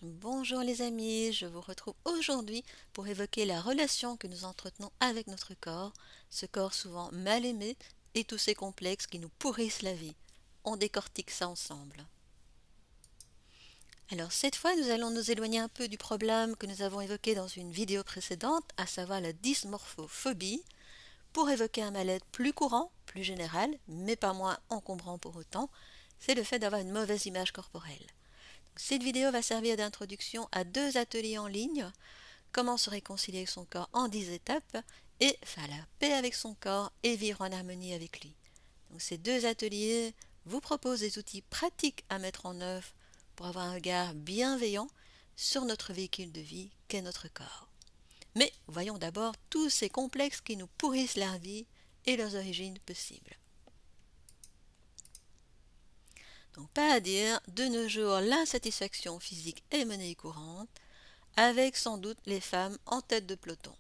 Bonjour les amis, je vous retrouve aujourd'hui pour évoquer la relation que nous entretenons avec notre corps, ce corps souvent mal aimé et tous ces complexes qui nous pourrissent la vie. On décortique ça ensemble. Alors cette fois, nous allons nous éloigner un peu du problème que nous avons évoqué dans une vidéo précédente, à savoir la dysmorphophobie, pour évoquer un mal-être plus courant, plus général, mais pas moins encombrant pour autant, c'est le fait d'avoir une mauvaise image corporelle. Cette vidéo va servir d'introduction à 2 ateliers en ligne: comment se réconcilier avec son corps en 10 étapes et faire la paix avec son corps et vivre en harmonie avec lui. Donc ces 2 ateliers vous proposent des outils pratiques à mettre en œuvre pour avoir un regard bienveillant sur notre véhicule de vie qu'est notre corps. Mais voyons d'abord tous ces complexes qui nous pourrissent la vie et leurs origines possibles. Donc pas à dire, de nos jours, l'insatisfaction physique est monnaie courante, avec sans doute les femmes en tête de peloton.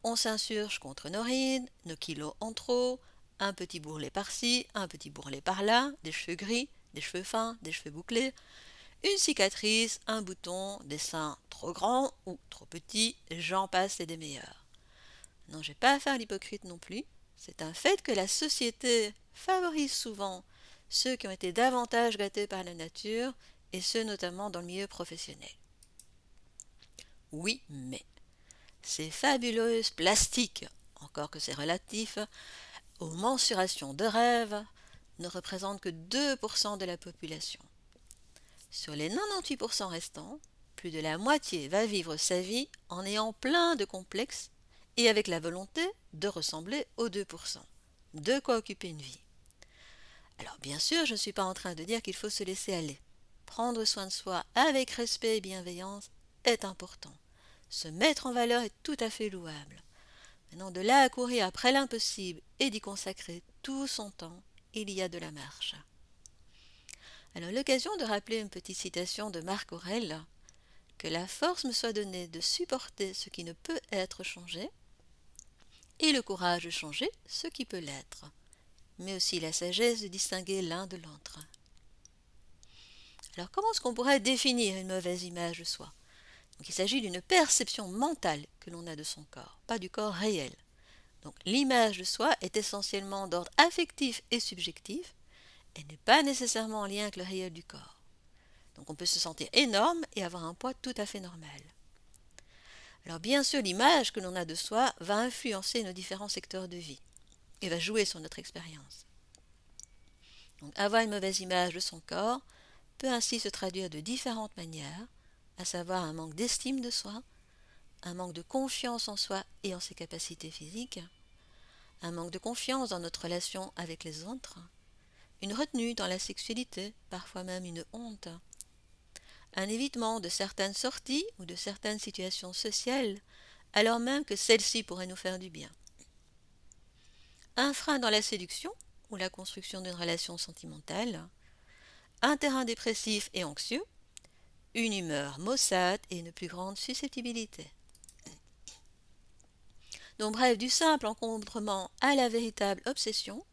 On s'insurge contre nos rides, nos kilos en trop, un petit bourrelet par-ci, un petit bourrelet par-là, des cheveux gris, des cheveux fins, des cheveux bouclés, une cicatrice, un bouton, des seins trop grands ou trop petits, j'en passe et des meilleurs. Non, j'ai pas à faire l'hypocrite non plus. C'est un fait que la société favorise souvent ceux qui ont été davantage gâtés par la nature, et ce notamment dans le milieu professionnel. Oui, mais ces fabuleuses plastiques, encore que c'est relatif, aux mensurations de rêve, ne représentent que 2% de la population. Sur les 98% restants, plus de la moitié va vivre sa vie en ayant plein de complexes et avec la volonté de ressembler aux 2%. De quoi occuper une vie. Alors bien sûr, je ne suis pas en train de dire qu'il faut se laisser aller. Prendre soin de soi avec respect et bienveillance est important. Se mettre en valeur est tout à fait louable. Maintenant, de là à courir après l'impossible et d'y consacrer tout son temps, il y a de la marche. Alors l'occasion de rappeler une petite citation de Marc Aurèle: que la force me soit donnée de supporter ce qui ne peut être changé, et le courage de changer ce qui peut l'être, mais aussi la sagesse de distinguer l'un de l'autre. Alors comment est-ce qu'on pourrait définir une mauvaise image de soi? Donc, il s'agit d'une perception mentale que l'on a de son corps, pas du corps réel. Donc l'image de soi est essentiellement d'ordre affectif et subjectif, et n'est pas nécessairement en lien avec le réel du corps. Donc on peut se sentir énorme et avoir un poids tout à fait normal. Alors bien sûr, l'image que l'on a de soi va influencer nos différents secteurs de vie et va jouer sur notre expérience. Donc avoir une mauvaise image de son corps peut ainsi se traduire de différentes manières, à savoir un manque d'estime de soi, un manque de confiance en soi et en ses capacités physiques, un manque de confiance dans notre relation avec les autres, une retenue dans la sexualité, parfois même une honte, un évitement de certaines sorties ou de certaines situations sociales, alors même que celles-ci pourraient nous faire du bien, un frein dans la séduction ou la construction d'une relation sentimentale, un terrain dépressif et anxieux, une humeur maussade et une plus grande susceptibilité. Donc bref, du simple encombrement à la véritable obsession,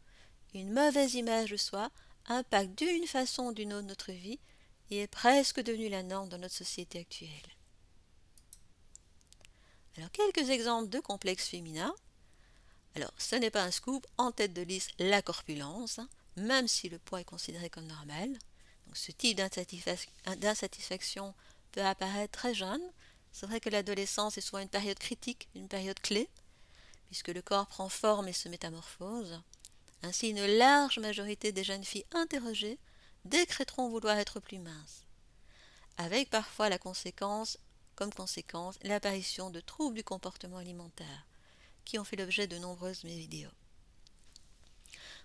une mauvaise image de soi impacte d'une façon ou d'une autre notre vie et est presque devenue la norme dans notre société actuelle. Alors quelques exemples de complexes féminins. Alors ce n'est pas un scoop, en tête de liste la corpulence, même si le poids est considéré comme normal. Donc ce type d'insatisfaction peut apparaître très jeune. C'est vrai que l'adolescence est souvent une période critique, une période clé, puisque le corps prend forme et se métamorphose. Ainsi, une large majorité des jeunes filles interrogées décréteront vouloir être plus minces, avec parfois comme conséquence l'apparition de troubles du comportement alimentaire, qui ont fait l'objet de nombreuses vidéos.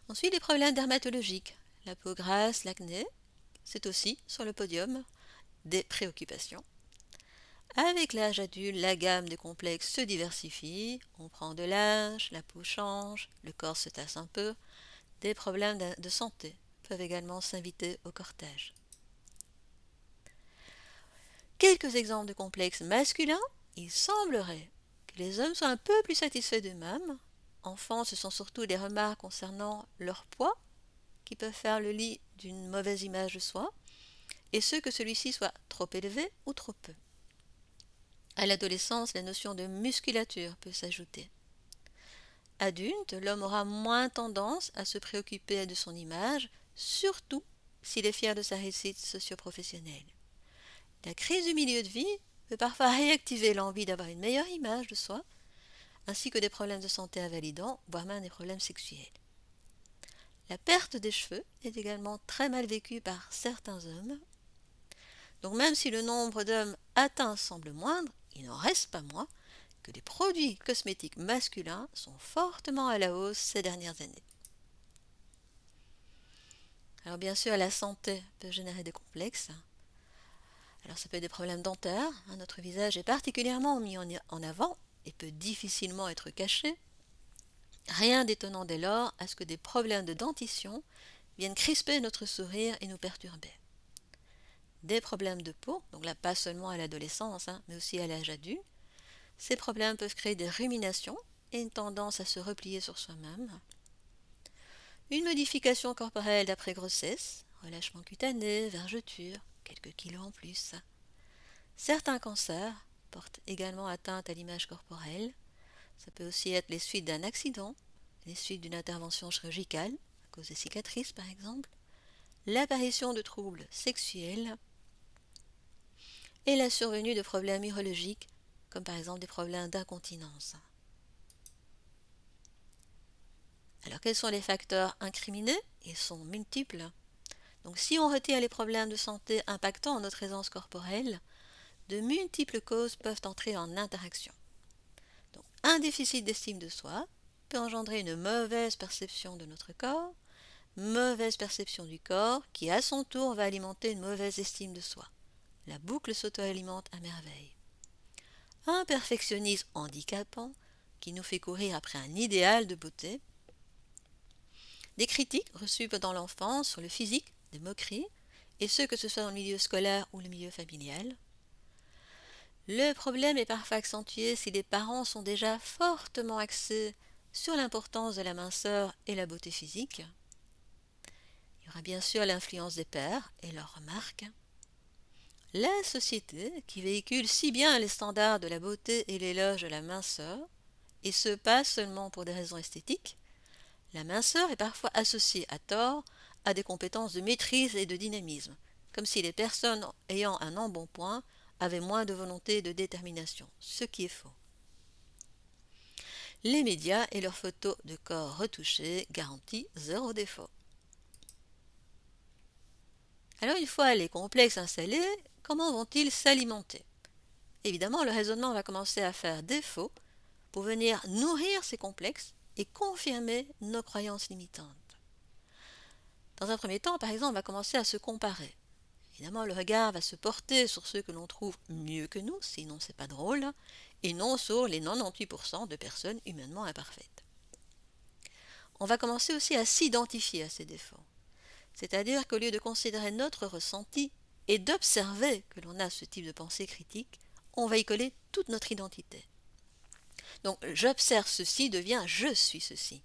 Ensuite, les problèmes dermatologiques, la peau grasse, l'acné, c'est aussi sur le podium des préoccupations. Avec l'âge adulte, la gamme de complexes se diversifie, on prend de l'âge, la peau change, le corps se tasse un peu, des problèmes de santé peuvent également s'inviter au cortège. Quelques exemples de complexes masculins: il semblerait que les hommes soient un peu plus satisfaits d'eux-mêmes. Enfants, ce sont surtout des remarques concernant leur poids qui peuvent faire le lit d'une mauvaise image de soi. et ce que celui-ci soit trop élevé ou trop peu. À l'adolescence, la notion de musculature peut s'ajouter. Adulte, l'homme aura moins tendance à se préoccuper de son image, surtout s'il est fier de sa réussite socio-professionnelle. La crise du milieu de vie peut parfois réactiver l'envie d'avoir une meilleure image de soi, ainsi que des problèmes de santé invalidants, voire même des problèmes sexuels. La perte des cheveux est également très mal vécue par certains hommes. Donc même si le nombre d'hommes atteints semble moindre, il n'en reste pas moins que les produits cosmétiques masculins sont fortement à la hausse ces dernières années. Alors bien sûr, la santé peut générer des complexes. Alors ça peut être des problèmes dentaires, notre visage est particulièrement mis en avant et peut difficilement être caché. Rien d'étonnant dès lors à ce que des problèmes de dentition viennent crisper notre sourire et nous perturber. Des problèmes de peau, donc là pas seulement à l'adolescence, mais aussi à l'âge adulte. Ces problèmes peuvent créer des ruminations et une tendance à se replier sur soi-même. Une modification corporelle d'après grossesse, relâchement cutané, vergeture, quelques kilos en plus. Certains cancers portent également atteinte à l'image corporelle. Ça peut aussi être les suites d'un accident, les suites d'une intervention chirurgicale, à cause des cicatrices par exemple, l'apparition de troubles sexuels et la survenue de problèmes urologiques, comme par exemple des problèmes d'incontinence. Alors quels sont les facteurs incriminés? Ils sont multiples. Donc si on retire les problèmes de santé impactant notre aisance corporelle, de multiples causes peuvent entrer en interaction. Donc un déficit d'estime de soi peut engendrer une mauvaise perception de notre corps, mauvaise perception du corps qui à son tour va alimenter une mauvaise estime de soi. La boucle s'auto-alimente à merveille. Un perfectionnisme handicapant qui nous fait courir après un idéal de beauté. Des critiques reçues pendant l'enfance sur le physique, des moqueries, et ce que ce soit dans le milieu scolaire ou le milieu familial. Le problème est parfois accentué si les parents sont déjà fortement axés sur l'importance de la minceur et la beauté physique. Il y aura bien sûr l'influence des pères et leurs remarques. La société qui véhicule si bien les standards de la beauté et l'éloge de la minceur, et ce pas seulement pour des raisons esthétiques. La minceur est parfois associée à tort à des compétences de maîtrise et de dynamisme, comme si les personnes ayant un embonpoint avaient moins de volonté et de détermination, ce qui est faux. Les médias et leurs photos de corps retouchés garantissent zéro défaut. Alors une fois les complexes installés, comment vont-ils s'alimenter? Évidemment, le raisonnement va commencer à faire défaut pour venir nourrir ces complexes et confirmer nos croyances limitantes. Dans un premier temps, par exemple, on va commencer à se comparer. Évidemment, le regard va se porter sur ceux que l'on trouve mieux que nous, sinon c'est pas drôle, et non sur les 98% de personnes humainement imparfaites. On va commencer aussi à s'identifier à ces défauts. C'est-à-dire qu'au lieu de considérer notre ressenti et d'observer que l'on a ce type de pensée critique, on va y coller toute notre identité. Donc j'observe ceci devient je suis ceci.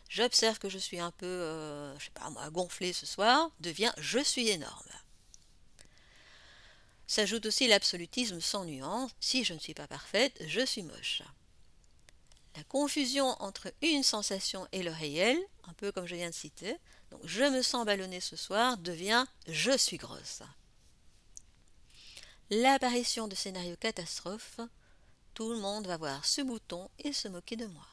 J'observe que je suis un peu, je sais pas moi, gonflé ce soir, devient je suis énorme. S'ajoute aussi l'absolutisme sans nuance, si je ne suis pas parfaite, je suis moche. La confusion entre une sensation et le réel, un peu comme je viens de citer, donc je me sens ballonnée ce soir, devient je suis grosse. L'apparition de scénarios catastrophes, tout le monde va voir ce bouton et se moquer de moi.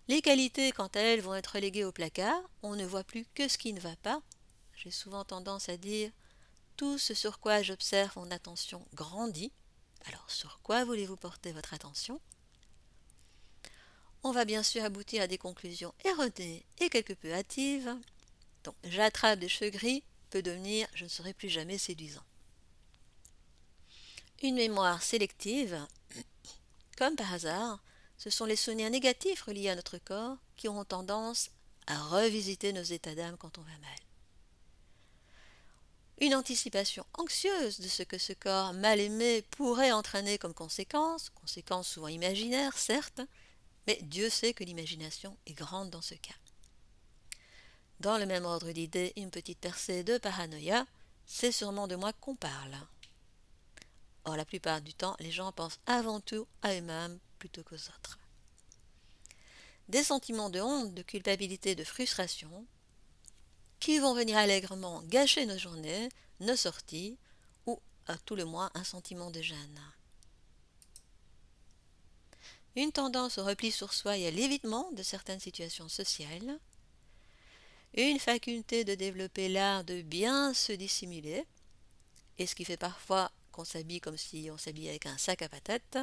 Les qualités, quant à elles, vont être reléguées au placard, on ne voit plus que ce qui ne va pas. J'ai souvent tendance à dire « tout ce sur quoi j'observe mon attention grandit ». Alors sur quoi voulez-vous porter votre attention? On va bien sûr aboutir à des conclusions erronées et quelque peu hâtives. Donc j'attrape des cheveux gris peut devenir je ne serai plus jamais séduisant. Une mémoire sélective, comme par hasard, ce sont les souvenirs négatifs reliés à notre corps qui auront tendance à revisiter nos états d'âme quand on va mal. Une anticipation anxieuse de ce que ce corps mal aimé pourrait entraîner comme conséquence souvent imaginaires certes, mais Dieu sait que l'imagination est grande dans ce cas. Dans le même ordre d'idées, une petite percée de paranoïa, c'est sûrement de moi qu'on parle. Or, la plupart du temps, les gens pensent avant tout à eux-mêmes plutôt qu'aux autres. Des sentiments de honte, de culpabilité, de frustration, qui vont venir allègrement gâcher nos journées, nos sorties, ou à tout le moins un sentiment de gêne. Une tendance au repli sur soi et à l'évitement de certaines situations sociales, une faculté de développer l'art de bien se dissimuler, et ce qui fait parfois qu'on s'habille comme si on s'habillait avec un sac à patates,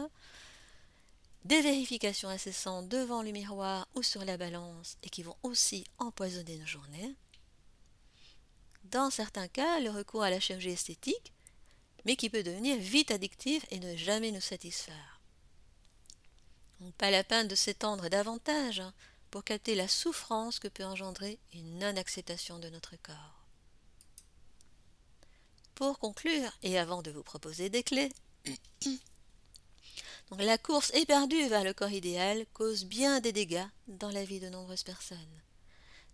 des vérifications incessantes devant le miroir ou sur la balance et qui vont aussi empoisonner nos journées. Dans certains cas, le recours à la chirurgie esthétique, mais qui peut devenir vite addictif et ne jamais nous satisfaire. Donc pas la peine de s'étendre davantage pour capter la souffrance que peut engendrer une non-acceptation de notre corps. Pour conclure, et avant de vous proposer des clés, donc la course éperdue vers le corps idéal cause bien des dégâts dans la vie de nombreuses personnes.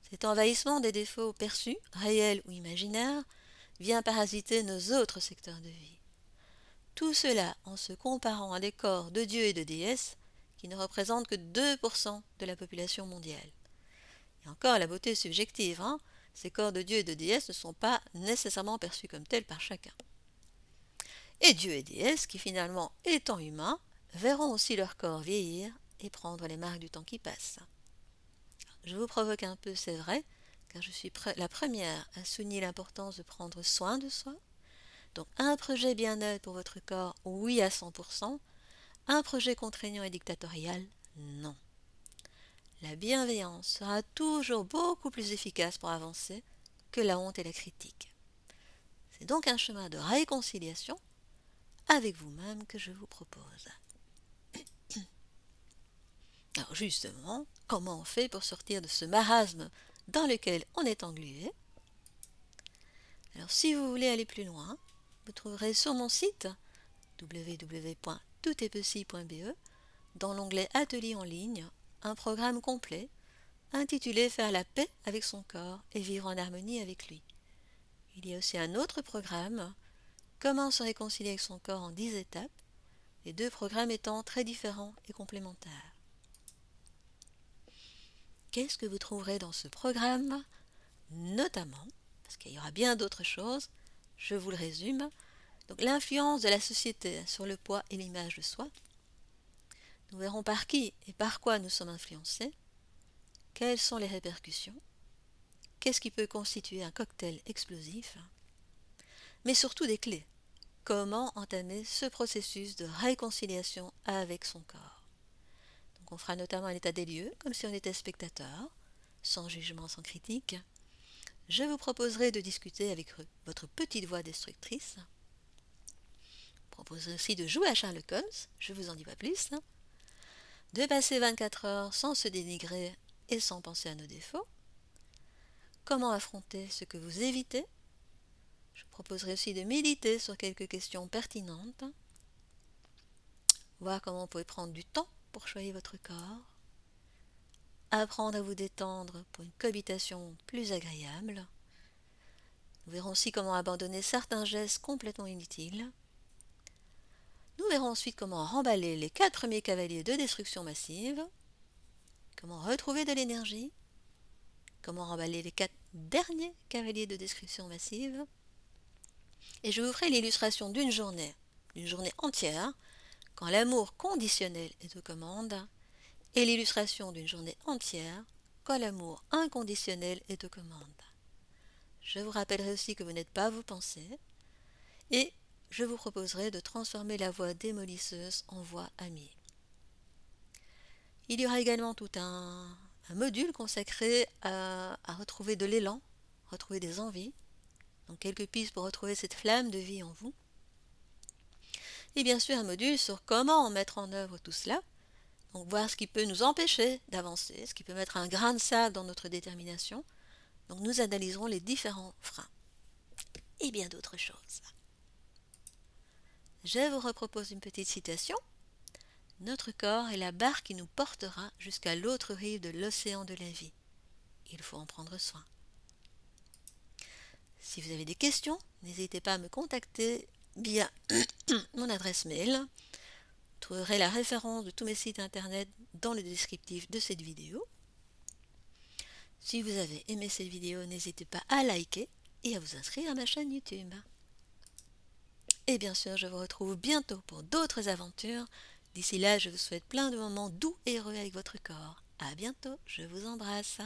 Cet envahissement des défauts perçus, réels ou imaginaires, vient parasiter nos autres secteurs de vie. Tout cela en se comparant à des corps de dieux et de déesses qui ne représentent que 2% de la population mondiale. Et encore, la beauté est subjective, ces corps de dieux et de déesses ne sont pas nécessairement perçus comme tels par chacun. Et dieux et déesses qui finalement, étant humains, verront aussi leur corps vieillir et prendre les marques du temps qui passe. Je vous provoque un peu, c'est vrai, car je suis la première à souligner l'importance de prendre soin de soi. Donc un projet bien-être pour votre corps, oui à 100%, un projet contraignant et dictatorial, non. La bienveillance sera toujours beaucoup plus efficace pour avancer que la honte et la critique. C'est donc un chemin de réconciliation avec vous-même que je vous propose. Alors justement, comment on fait pour sortir de ce marasme dans lequel on est englué? Alors si vous voulez aller plus loin, vous trouverez sur mon site www.toutestpossible.be dans l'onglet Atelier en ligne un programme complet intitulé Faire la paix avec son corps et vivre en harmonie avec lui. Il y a aussi un autre programme, Comment se réconcilier avec son corps en 10 étapes, les deux programmes étant très différents et complémentaires. Qu'est-ce que vous trouverez dans ce programme? Notamment, parce qu'il y aura bien d'autres choses, je vous le résume, donc l'influence de la société sur le poids et l'image de soi. Nous verrons par qui et par quoi nous sommes influencés, quelles sont les répercussions, qu'est-ce qui peut constituer un cocktail explosif, mais surtout des clés. Comment entamer ce processus de réconciliation avec son corps. Donc on fera notamment un état des lieux, comme si on était spectateur, sans jugement, sans critique. Je vous proposerai de discuter avec votre petite voix destructrice. Je vous proposerai aussi de jouer à Sherlock Holmes, je ne vous en dis pas plus. De passer 24 heures sans se dénigrer et sans penser à nos défauts. Comment affronter ce que vous évitez. Je vous proposerai aussi de méditer sur quelques questions pertinentes. Voir comment vous pouvez prendre du temps pour choisir votre corps. Apprendre à vous détendre pour une cohabitation plus agréable. Nous verrons aussi comment abandonner certains gestes complètement inutiles. Nous verrons ensuite comment remballer les 4 premiers cavaliers de destruction massive, comment retrouver de l'énergie, comment remballer les 4 derniers cavaliers de destruction massive, et je vous ferai l'illustration d'une journée entière, quand l'amour conditionnel est aux commandes, et l'illustration d'une journée entière, quand l'amour inconditionnel est aux commandes. Je vous rappellerai aussi que vous n'êtes pas vos pensées, et je vous proposerai de transformer la voix démolisseuse en voix amie. Il y aura également tout un module consacré à retrouver de l'élan, retrouver des envies, donc quelques pistes pour retrouver cette flamme de vie en vous. Et bien sûr un module sur comment mettre en œuvre tout cela, donc voir ce qui peut nous empêcher d'avancer, ce qui peut mettre un grain de sable dans notre détermination. Donc nous analyserons les différents freins et bien d'autres choses. Je vous repropose une petite citation. Notre corps est la barque qui nous portera jusqu'à l'autre rive de l'océan de la vie. Il faut en prendre soin. Si vous avez des questions, n'hésitez pas à me contacter via mon adresse mail. Vous trouverez la référence de tous mes sites internet dans le descriptif de cette vidéo. Si vous avez aimé cette vidéo, n'hésitez pas à liker et à vous inscrire à ma chaîne YouTube. Et bien sûr, je vous retrouve bientôt pour d'autres aventures. D'ici là, je vous souhaite plein de moments doux et heureux avec votre corps. À bientôt, je vous embrasse.